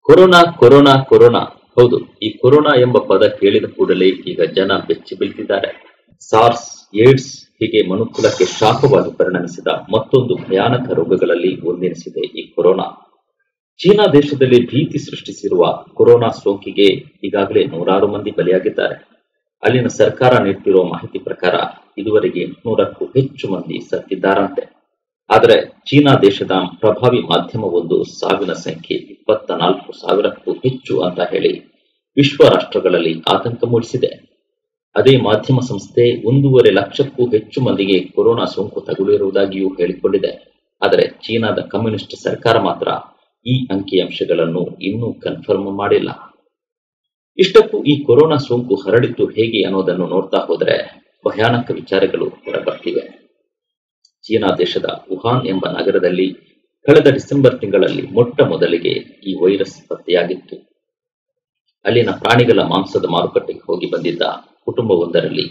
Corona corona corona. ಹೌದು, ಈ corona ಎಂಬ ಪದ ಕೇಳಿದ ಕೂಡಲೇ ಈಗ ಜನ ಬೆಚ್ಚಿ ಬೀಳ್ತಿದ್ದಾರೆ. ಸಾರ್ಸ್, ಏಡ್ಸ್ ಹೀಗೆ ಮನುಕುಲಕ್ಕೆ ಶಾಪವಾಗಿ ಪರಿಣಮಿಸಿದ ಮತ್ತೊಂದು ಭಯಾನಕ ರೋಗಗಳಲ್ಲಿ ಒಂದೆನಿಸಿದೆ ಈ ಕೊರೋನಾ. ಚೀನಾ ದೇಶದಲ್ಲಿ ಭೀತಿ ಸೃಷ್ಟಿಸಿರುವ ಕೊರೋನಾ ಸೋಂಕಿಗೆ ಈಗಾಗಲೇ ನೂರಾರು ಮಂದಿ ಬಲಿಯಾಗಿದ್ದಾರೆ. ಅಲ್ಲಿನ ಸರ್ಕಾರ ನೀಡುತ್ತಿರುವ ಮಾಹಿತಿ ಪ್ರಕಾರ ಇದುವರೆಗೆ 800ಕ್ಕೂ ಹೆಚ್ಚು ಮಂದಿ ಸತ್ತಿದ್ದಾರಂತೆ. ಆದರೆ ಚೀನಾ ದೇಶದ ಪ್ರಭಾವಿ ಮಾಧ್ಯಮವೊಂದು ಸಾವಿನ ಸಂಖ್ಯೆ 24,000ಕ್ಕೂ ಹೆಚ್ಚು ಅಂತ ಹೇಳಿ ವಿಶ್ವ ರಾಷ್ಟ್ರಗಳಲ್ಲಿ ಆತಂಕ ಮೂಡಿಸಿದೆ. ಅದೇ ಮಾಧ್ಯಮ ಸಂಸ್ಥೆ 1.5 ಲಕ್ಷಕ್ಕೂ ಹೆಚ್ಚು ಮಂದಿಗೆ ಕೊರೋನಾ ಸೋಂಕು ತಗುಲಿರುವುದಾಗಿಯೂ ಹೇಳಿಕೊಂಡಿದೆ. ಆದರೆ ಚೀನಾದ ಕಮ್ಯುನಿಸ್ಟ್ ಸರ್ಕಾರ ಮಾತ್ರ ಈ ಅಂಕಿಅಂಶಗಳನ್ನು ಇನ್ನೂ ಕನ್ಫರ್ಮ್ ಮಾಡಿಲ್ಲ. ಇಷ್ಟಕ್ಕೂ ಈ ಕೊರೋನಾ ಸೋಂಕು ಹರಡಿದ್ದು ಹೇಗೆ ಅನ್ನೋದನ್ನು ನೋಡ್ತಾ ಹೋದರೆ ಭಯಾನಕ ವಿಚಾರಗಳು ಹೊರಬರ್ತಿವೆ. ಚೀನಾ ದೇಶದ ವುಹಾನ್ ಎಂಬ ನಗರದಲ್ಲಿ ಕಳೆದ ಡಿಸೆಂಬರ್ ತಿಂಗಳಲ್ಲಿ ಮೊಟ್ಟ ಮೊದಲಿಗೆ ಈ ವೈರಸ್ ಪತ್ತೆಯಾಗಿತ್ತು. ಅಲ್ಲಿನ ಪ್ರಾಣಿಗಳ ಮಾಂಸದ ಮಾರುಕಟ್ಟೆಗೆ ಹೋಗಿ ಬಂದಿದ್ದ ಕುಟುಂಬವೊಂದರಲ್ಲಿ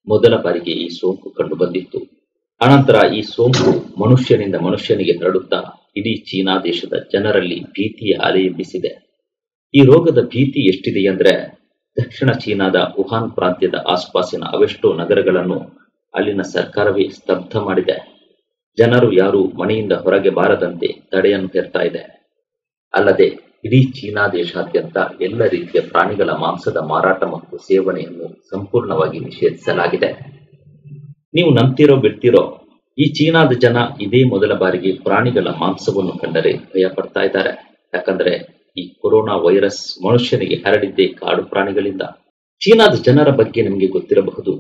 ಮೊದಲ ಬಾರಿಗೆ ಈ ಸೋಂಕು ಕಂಡು ಬಂದಿತ್ತು. ಅನಂತರ ಈ ಸೋಂಕು ಮನುಷ್ಯನಿಂದ ಮನುಷ್ಯನಿಗೆ ಹರಡುತ್ತಾ ಇಡೀ ಚೀನಾ ದೇಶದ ಜನರಲ್ಲಿ ಭೀತಿಯ ಅಲೆ ಎಬ್ಬಿಸಿದೆ. ಈ ರೋಗದ ಭೀತಿ ಎಷ್ಟಿದೆಯೆಂದ್ರೆ ದಕ್ಷಿಣ ಚೀನಾದ ವುಹಾನ್ ಪ್ರಾಂತ್ಯದ ಆಸುಪಾಸಿನ ಅವೆಷ್ಟೋ ನಗರಗಳನ್ನು ಅಲ್ಲಿನ ಸರ್ಕಾರವೇ ಸ್ತಬ್ಧ ಮಾಡಿದೆ. ಜನರು ಯಾರು ಮನೆಯಿಂದ ಹೊರಗೆ ಬಾರದಂತೆ ತಡೆಯನ್ನು ಹೇರ್ತಾ ಇದೆ. ಅಲ್ಲದೆ ಇಡೀ ಚೀನಾ ದೇಶಾದ್ಯಂತ ಎಲ್ಲ ರೀತಿಯ ಪ್ರಾಣಿಗಳ ಮಾಂಸದ ಮಾರಾಟ ಮತ್ತು ಸೇವನೆಯನ್ನು ಸಂಪೂರ್ಣವಾಗಿ ನಿಷೇಧಿಸಲಾಗಿದೆ. ನೀವು ನಂಬ್ತಿರೋ ಬಿಡ್ತಿರೋ, ಈ ಚೀನಾದ ಜನ ಇದೇ ಮೊದಲ ಬಾರಿಗೆ ಪ್ರಾಣಿಗಳ ಮಾಂಸವನ್ನು ಕಂಡರೆ ಭಯ ಪಡ್ತಾ ಇದ್ದಾರೆ. ಯಾಕಂದ್ರೆ ಈ ಕೊರೋನಾ ವೈರಸ್ ಮನುಷ್ಯನಿಗೆ ಹರಡಿದ್ದೇ ಕಾಡು ಪ್ರಾಣಿಗಳಿಂದ. ಚೀನಾದ ಜನರ ಬಗ್ಗೆ ನಿಮಗೆ ಗೊತ್ತಿರಬಹುದು.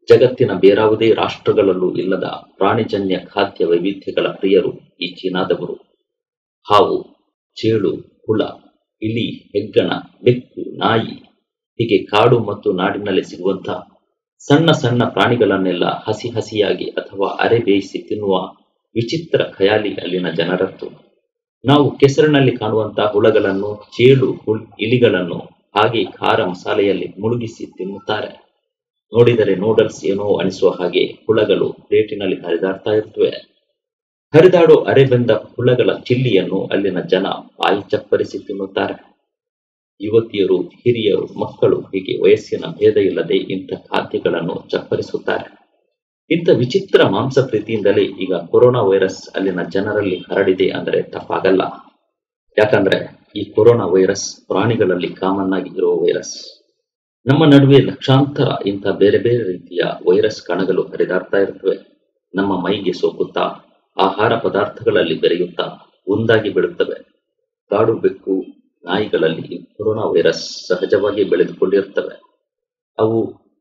ಜಗತ್ತಿನ ಬೇರಾವುದೇ ರಾಷ್ಟ್ರಗಳಲ್ಲೂ ಇಲ್ಲದ ಪ್ರಾಣಿಜನ್ಯ ಖಾದ್ಯ ವೈವಿಧ್ಯಗಳ ಪ್ರಿಯರು ಈ ಚೀನಾದವರು. ಹಾವು, ಚೇಳು, ಹುಳ, ಇಲಿ, ಹೆಗ್ಗಣ, ಬೆಕ್ಕು, ನಾಯಿ ಹೀಗೆ ಕಾಡು ಮತ್ತು ನಾಡಿನಲ್ಲಿ ಸಿಗುವಂಥ ಸಣ್ಣ ಸಣ್ಣ ಪ್ರಾಣಿಗಳನ್ನೆಲ್ಲ ಹಸಿ ಹಸಿಯಾಗಿ ಅಥವಾ ಅರೆ ಬೇಯಿಸಿ ತಿನ್ನುವ ವಿಚಿತ್ರ ಖಯಾಲಿ ಅಲ್ಲಿನ ಜನರದ್ದು. ನಾವು ಕೆಸರಿನಲ್ಲಿ ಕಾಣುವಂತಹ ಹುಳಗಳನ್ನು, ಚೇಳು, ಇಲಿಗಳನ್ನು ಹಾಗೆ ಖಾರ ಮಸಾಲೆಯಲ್ಲಿ ಮುಳುಗಿಸಿ ತಿನ್ನುತ್ತಾರೆ. ನೋಡಿದರೆ ನೂಡಲ್ಸ್ ಏನೋ ಅನಿಸುವ ಹಾಗೆ ಹುಳಗಳು ಪ್ಲೇಟಿನಲ್ಲಿ ಹರಿದಾಡ್ತಾ ಇರ್ತವೆ. ಹರಿದಾಡೋ ಅರೆಬೆಂದ ಹುಳಗಳ ಚಿಲ್ಲಿಯನ್ನು ಅಲ್ಲಿನ ಜನ ಬಾಯಿ ಚಪ್ಪರಿಸಿ ತಿನ್ನುತ್ತಾರೆ. ಯುವತಿಯರು, ಹಿರಿಯರು, ಮಕ್ಕಳು ಹೀಗೆ ವಯಸ್ಸಿನ ಭೇದ ಇಲ್ಲದೆ ಇಂಥ ಖಾದ್ಯಗಳನ್ನು ಚಪ್ಪರಿಸುತ್ತಾರೆ. ಇಂಥ ವಿಚಿತ್ರ ಮಾಂಸ ಪ್ರೀತಿಯಿಂದಲೇ ಈಗ ಕೊರೋನಾ ವೈರಸ್ ಅಲ್ಲಿನ ಜನರಲ್ಲಿ ಹರಡಿದೆ ಅಂದರೆ ತಪ್ಪಾಗಲ್ಲ. ಯಾಕಂದ್ರೆ ಈ ಕೊರೋನಾ ವೈರಸ್ ಪ್ರಾಣಿಗಳಲ್ಲಿ ಕಾಮನ್ ಆಗಿ ಇರುವ ವೈರಸ್. ನಮ್ಮ ನಡುವೆ ಲಕ್ಷಾಂತರ ಇಂಥ ಬೇರೆ ಬೇರೆ ರೀತಿಯ ವೈರಸ್ ಕಣಗಳು ಹರಿದಾಡ್ತಾ ಇರ್ತವೆ. ನಮ್ಮ ಮೈಗೆ ಸೋಕುತ್ತಾ ಆಹಾರ ಪದಾರ್ಥಗಳಲ್ಲಿ ಬೆರೆಯುತ್ತಾ ಒಂದಾಗಿ ಬಿಡುತ್ತವೆ. ಕಾಡು ಬೆಕ್ಕು, ನಾಯಿಗಳಲ್ಲಿ ಕೊರೋನಾ ವೈರಸ್ ಸಹಜವಾಗಿ ಬೆಳೆದುಕೊಂಡಿರ್ತವೆ. ಅವು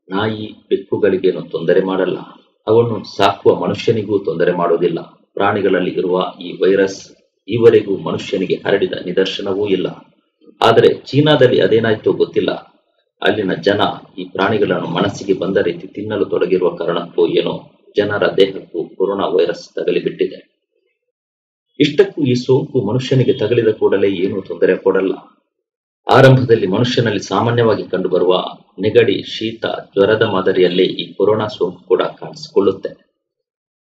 ನಾಯಿ, ಬೆಕ್ಕುಗಳಿಗೇನು ತೊಂದರೆ ಮಾಡಲ್ಲ. ಅವನ್ನು ಸಾಕುವ ಮನುಷ್ಯನಿಗೂ ತೊಂದರೆ ಮಾಡೋದಿಲ್ಲ. ಪ್ರಾಣಿಗಳಲ್ಲಿ ಇರುವ ಈ ವೈರಸ್ ಈವರೆಗೂ ಮನುಷ್ಯನಿಗೆ ಹರಡಿದ ನಿದರ್ಶನವೂ ಇಲ್ಲ. ಆದರೆ ಚೀನಾದಲ್ಲಿ ಅದೇನಾಯ್ತೋ ಗೊತ್ತಿಲ್ಲ. ಅಲ್ಲಿನ ಜನ ಈ ಪ್ರಾಣಿಗಳನ್ನು ಮನಸ್ಸಿಗೆ ಬಂದ ರೀತಿ ತಿನ್ನಲು ತೊಡಗಿರುವ ಕಾರಣಕ್ಕೋ ಏನೋ ಜನರ ದೇಹಕ್ಕೂ ಕೊರೋನಾ ವೈರಸ್ ತಗಲಿಬಿಟ್ಟಿದೆ. ಇಷ್ಟಕ್ಕೂ ಈ ಸೋಂಕು ಮನುಷ್ಯನಿಗೆ ತಗಲಿದ ಕೂಡಲೇ ಏನೂ ತೊಂದರೆ ಕೊಡಲ್ಲ. ಆರಂಭದಲ್ಲಿ ಮನುಷ್ಯನಲ್ಲಿ ಸಾಮಾನ್ಯವಾಗಿ ಕಂಡುಬರುವ ನೆಗಡಿ, ಶೀತ, ಜ್ವರದ ಮಾದರಿಯಲ್ಲೇ ಈ ಕೊರೋನಾ ಸೋಂಕು ಕೂಡ ಕಾಣಿಸಿಕೊಳ್ಳುತ್ತೆ.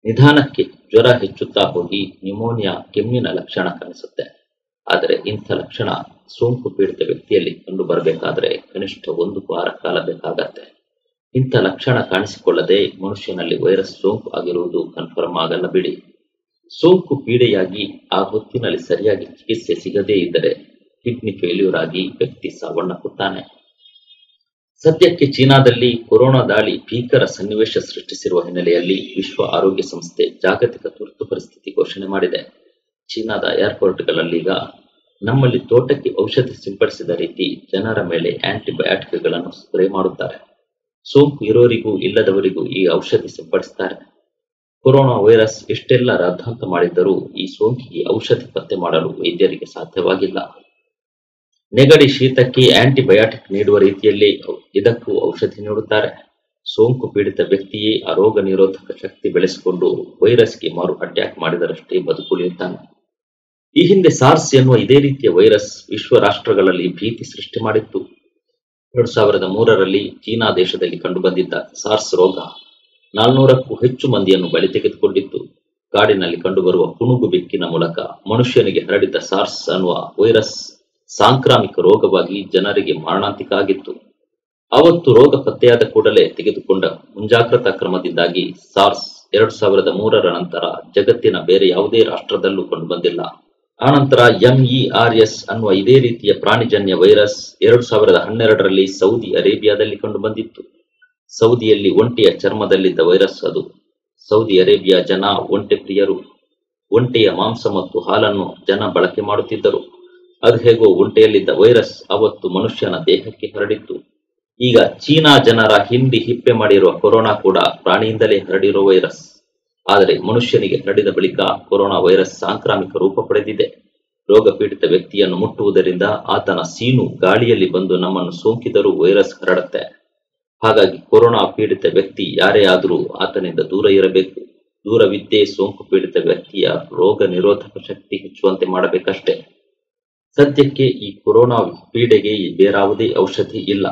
ನಿಧಾನಕ್ಕೆ ಜ್ವರ ಹೆಚ್ಚುತ್ತಾ ಹೋಗಿ ನ್ಯೂಮೋನಿಯಾ, ಕೆಮ್ಮಿನ ಲಕ್ಷಣ ಕಾಣಿಸುತ್ತೆ. ಆದರೆ ಇಂಥ ಲಕ್ಷಣ ಸೋಂಕು ಪೀಡಿತ ವ್ಯಕ್ತಿಯಲ್ಲಿ ಕಂಡು ಬರಬೇಕಾದ್ರೆ ಕನಿಷ್ಠ 1 ವಾರ ಕಾಲ ಬೇಕಾಗತ್ತೆ. ಇಂಥ ಲಕ್ಷಣ ಕಾಣಿಸಿಕೊಳ್ಳದೆ ಮನುಷ್ಯನಲ್ಲಿ ವೈರಸ್ ಸೋಂಕು ಆಗಿರುವುದು ಕನ್ಫರ್ಮ್ ಆಗಲ್ಲ ಬಿಡಿ. ಸೋಂಕು ಪೀಡೆಯಾಗಿ ಆ ಹೊತ್ತಿನಲ್ಲಿ ಸರಿಯಾಗಿ ಚಿಕಿತ್ಸೆ ಸಿಗದೇ ಇದ್ದರೆ ಕಿಡ್ನಿ ಫೇಲ್ಯೂರ್ ಆಗಿ ವ್ಯಕ್ತಿ ಸಾವನ್ನಪ್ಪುತ್ತಾನೆ. ಸದ್ಯಕ್ಕೆ ಚೀನಾದಲ್ಲಿ ಕೊರೋನಾ ದಾಳಿ ಭೀಕರ ಸನ್ನಿವೇಶ ಸೃಷ್ಟಿಸಿರುವ ಹಿನ್ನೆಲೆಯಲ್ಲಿ ವಿಶ್ವ ಆರೋಗ್ಯ ಸಂಸ್ಥೆ ಜಾಗತಿಕ ತುರ್ತು ಪರಿಸ್ಥಿತಿ ಘೋಷಣೆ ಮಾಡಿದೆ. ಚೀನಾದ ಏರ್ಪೋರ್ಟ್ಗಳಲ್ಲೀಗ ನಮ್ಮಲ್ಲಿ ತೋಟಕ್ಕೆ ಔಷಧಿ ಸಿಂಪಡಿಸಿದ ರೀತಿ ಜನರ ಮೇಲೆ ಆಂಟಿಬಯಾಟಿಕ್ಗಳನ್ನು ಸ್ಪ್ರೇ ಮಾಡುತ್ತಾರೆ. ಸೋಂಕು ಇರೋರಿಗೂ ಇಲ್ಲದವರಿಗೂ ಈ ಔಷಧಿ ಸಿಂಪಡಿಸುತ್ತಾರೆ. ಕೊರೋನಾ ವೈರಸ್ ಎಷ್ಟೆಲ್ಲ ರಾದ್ಧಾಂತ ಮಾಡಿದ್ದರೂ ಈ ಸೋಂಕಿಗೆ ಔಷಧಿ ಪತ್ತೆ ಮಾಡಲು ವೈದ್ಯರಿಗೆ ಸಾಧ್ಯವಾಗಿಲ್ಲ. ನೆಗಡಿ, ಶೀತಕ್ಕೆ ಆಂಟಿಬಯಾಟಿಕ್ ನೀಡುವ ರೀತಿಯಲ್ಲೇ ಇದಕ್ಕೂ ಔಷಧಿ ನೀಡುತ್ತಾರೆ. ಸೋಂಕು ಪೀಡಿತ ವ್ಯಕ್ತಿಯೇ ಆ ರೋಗ ನಿರೋಧಕ ಶಕ್ತಿ ಬೆಳೆಸಿಕೊಂಡು ವೈರಸ್ಗೆ ಮಾರು ಅಟ್ಯಾಕ್ ಮಾಡಿದರಷ್ಟೇ ಬದುಕುಳಿಯುತ್ತಾನೆ. ಈ ಹಿಂದೆ ಸಾರ್ಸ್ ಎನ್ನುವ ಇದೇ ರೀತಿಯ ವೈರಸ್ ವಿಶ್ವ ರಾಷ್ಟ್ರಗಳಲ್ಲಿ ಭೀತಿ ಸೃಷ್ಟಿ ಮಾಡಿತ್ತು. 2003ರಲ್ಲಿ ಚೀನಾ ದೇಶದಲ್ಲಿ ಕಂಡುಬಂದಿದ್ದ ಸಾರ್ಸ್ ರೋಗ 400ಕ್ಕೂ ಹೆಚ್ಚು ಮಂದಿಯನ್ನು ಬಲಿ ತೆಗೆದುಕೊಂಡಿತ್ತು. ಕಾಡಿನಲ್ಲಿ ಕಂಡುಬರುವ ಪುನುಗು ಬೆಕ್ಕಿನ ಮೂಲಕ ಮನುಷ್ಯನಿಗೆ ಹರಡಿದ್ದ ಸಾರ್ಸ್ ಅನ್ನುವ ವೈರಸ್ ಸಾಂಕ್ರಾಮಿಕ ರೋಗವಾಗಿ ಜನರಿಗೆ ಮಾರಣಾಂತಿಕ ಆಗಿತ್ತು. ಅವತ್ತು ರೋಗ ಪತ್ತೆಯಾದ ಕೂಡಲೇ ತೆಗೆದುಕೊಂಡ ಮುಂಜಾಗ್ರತಾ ಕ್ರಮದಿಂದಾಗಿ ಸಾರ್ಸ್ 2003ರ ನಂತರ ಜಗತ್ತಿನ ಬೇರೆ ಯಾವುದೇ ರಾಷ್ಟ್ರದಲ್ಲೂ ಕಂಡುಬಂದಿಲ್ಲ. ಆನಂತರ MERS ಅನ್ನುವ ಇದೇ ರೀತಿಯ ಪ್ರಾಣಿಜನ್ಯ ವೈರಸ್ 2012ರಲ್ಲಿ ಸೌದಿ ಅರೇಬಿಯಾದಲ್ಲಿ ಕಂಡುಬಂದಿತ್ತು. ಸೌದಿಯಲ್ಲಿ ಒಂಟೆಯ ಚರ್ಮದಲ್ಲಿದ್ದ ವೈರಸ್ ಅದು. ಸೌದಿ ಅರೇಬಿಯಾ ಜನ ಒಂಟೆ ಪ್ರಿಯರು. ಒಂಟೆಯ ಮಾಂಸ ಮತ್ತು ಹಾಲನ್ನು ಜನ ಬಳಕೆ ಮಾಡುತ್ತಿದ್ದರು. ಅದು ಹೇಗೋ ಒಂಟೆಯಲ್ಲಿದ್ದ ವೈರಸ್ ಅವತ್ತು ಮನುಷ್ಯನ ದೇಹಕ್ಕೆ ಹರಡಿತ್ತು. ಈಗ ಚೀನಾ ಜನರ ಹಿಂಡಿ ಹಿಪ್ಪೆ ಮಾಡಿರುವ ಕೊರೋನಾ ಕೂಡ ಪ್ರಾಣಿಯಿಂದಲೇ ಹರಡಿರೋ ವೈರಸ್. ಆದರೆ ಮನುಷ್ಯನಿಗೆ ಹರಡಿದ ಬಳಿಕ ಕೊರೋನಾ ವೈರಸ್ ಸಾಂಕ್ರಾಮಿಕ ರೂಪ ಪಡೆದಿದೆ. ರೋಗ ಪೀಡಿತ ವ್ಯಕ್ತಿಯನ್ನು ಮುಟ್ಟುವುದರಿಂದ ಆತನ ಸೀನು ಗಾಳಿಯಲ್ಲಿ ಬಂದು ನಮ್ಮನ್ನು ಸೋಂಕಿದರೂ ವೈರಸ್ ಹರಡುತ್ತೆ. ಹಾಗಾಗಿ ಕೊರೋನಾ ಪೀಡಿತ ವ್ಯಕ್ತಿ ಯಾರೇ ಆದರೂ ಆತನಿಂದ ದೂರ ಇರಬೇಕು. ದೂರವಿದ್ದೇ ಸೋಂಕು ಪೀಡಿತ ವ್ಯಕ್ತಿಯ ರೋಗ ನಿರೋಧಕ ಶಕ್ತಿ ಹೆಚ್ಚುವಂತೆ ಮಾಡಬೇಕಷ್ಟೇ. ಸದ್ಯಕ್ಕೆ ಈ ಕೊರೋನಾ ಪೀಡೆಗೆ ಬೇರಾವುದೇ ಔಷಧಿ ಇಲ್ಲ.